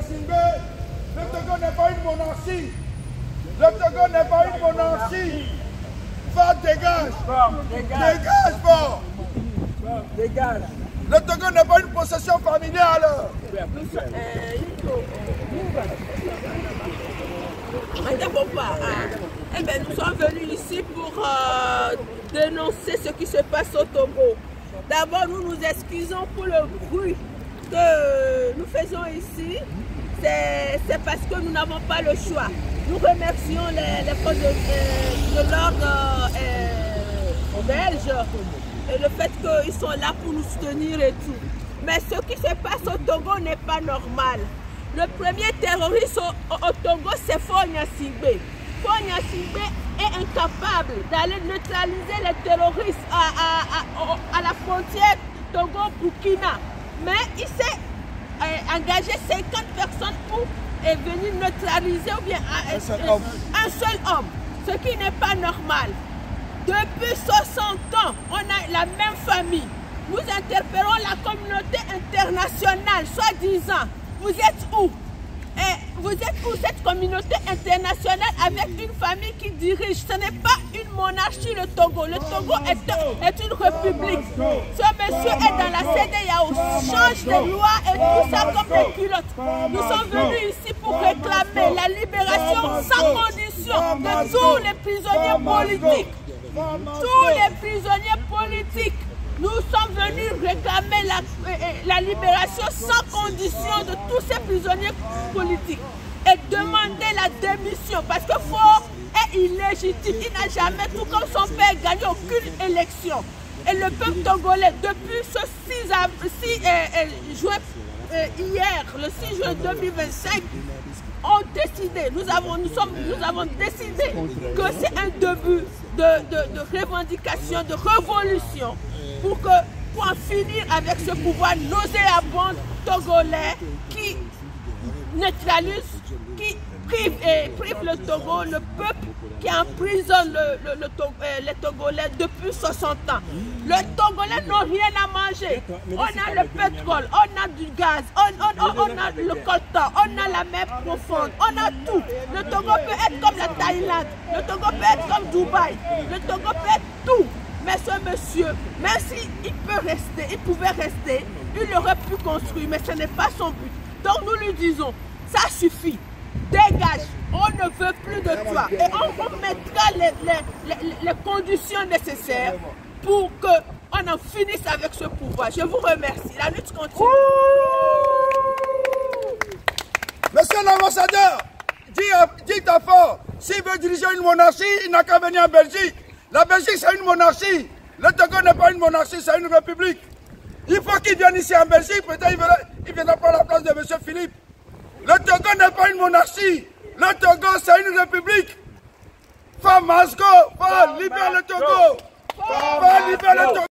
Gnassingbé, le Togo n'est pas une monarchie. Le Togo n'est pas une monarchie. Va, dégage. Dégage, fort. Dégage. Le Togo n'est pas une possession familiale. Nous sommes venus ici pour dénoncer ce qui se passe au Togo. D'abord, nous nous excusons pour le bruit que nous faisons ici. C'est parce que nous n'avons pas le choix. Nous remercions les forces de l'ordre belges et le fait qu'ils sont là pour nous soutenir et tout. Mais ce qui se passe au Togo n'est pas normal. Le premier terroriste au Togo, c'est Faure Gnassingbé. Faure Gnassingbé est incapable d'aller neutraliser les terroristes à la frontière Togo-Burkina. Mais il s'est engagé 50 personnes pour venir neutraliser ou bien un seul homme, ce qui n'est pas normal. Depuis 60 ans, on a la même famille. Nous interpellons la communauté internationale, soi-disant. Vous êtes où? Vous êtes où cette communauté internationale avec une famille qui dirige? Ce n'est pas une monarchie, le Togo. Le Togo est une république. Ce monsieur est dans la CEDEAO, change de loi et tout ça comme des culottes. Nous sommes venus ici pour réclamer la libération sans condition de tous les prisonniers politiques. Tous les prisonniers politiques. Nous sommes venus réclamer la libération sans condition de tous ces prisonniers politiques et demander la démission parce que Faure est illégitime. Il n'a jamais, tout comme son père, gagné aucune élection. Et le peuple togolais, depuis ce 6 juin, hier, le 6 juin 2025, ont décidé, nous avons décidé que c'est un début de revendication, de révolution pour en finir avec ce pouvoir nauséabond togolais qui neutralise, qui prive le Togo, le peuple qui emprisonne les Togolais depuis 60 ans. Les Togolais n'ont rien à manger. On a le pétrole, on a du gaz, on a le coltan, on a la mer profonde, on a tout. Le Togo peut être comme la Thaïlande, le Togo peut être comme Dubaï, le Togo peut être tout. Mais ce monsieur, même s'il peut rester, il pouvait rester, il aurait pu construire, mais ce n'est pas son but. Donc nous lui disons, ça suffit, dégage, on ne veut plus de toi. Et on mettra les conditions nécessaires pour qu'on en finisse avec ce pouvoir. Je vous remercie, la lutte continue. Monsieur l'ambassadeur, dites à Faure, s'il veut diriger une monarchie, il n'a qu'à venir en Belgique. La Belgique, c'est une monarchie. Le Togo n'est pas une monarchie, c'est une république. Il faut qu'il vienne ici en Belgique, peut-être il viendra prendre la place de M. Philippe. Le Togo n'est pas une monarchie. Le Togo, c'est une république. Faut Masgo, faut libérer le Togo. Faut libérer le Togo.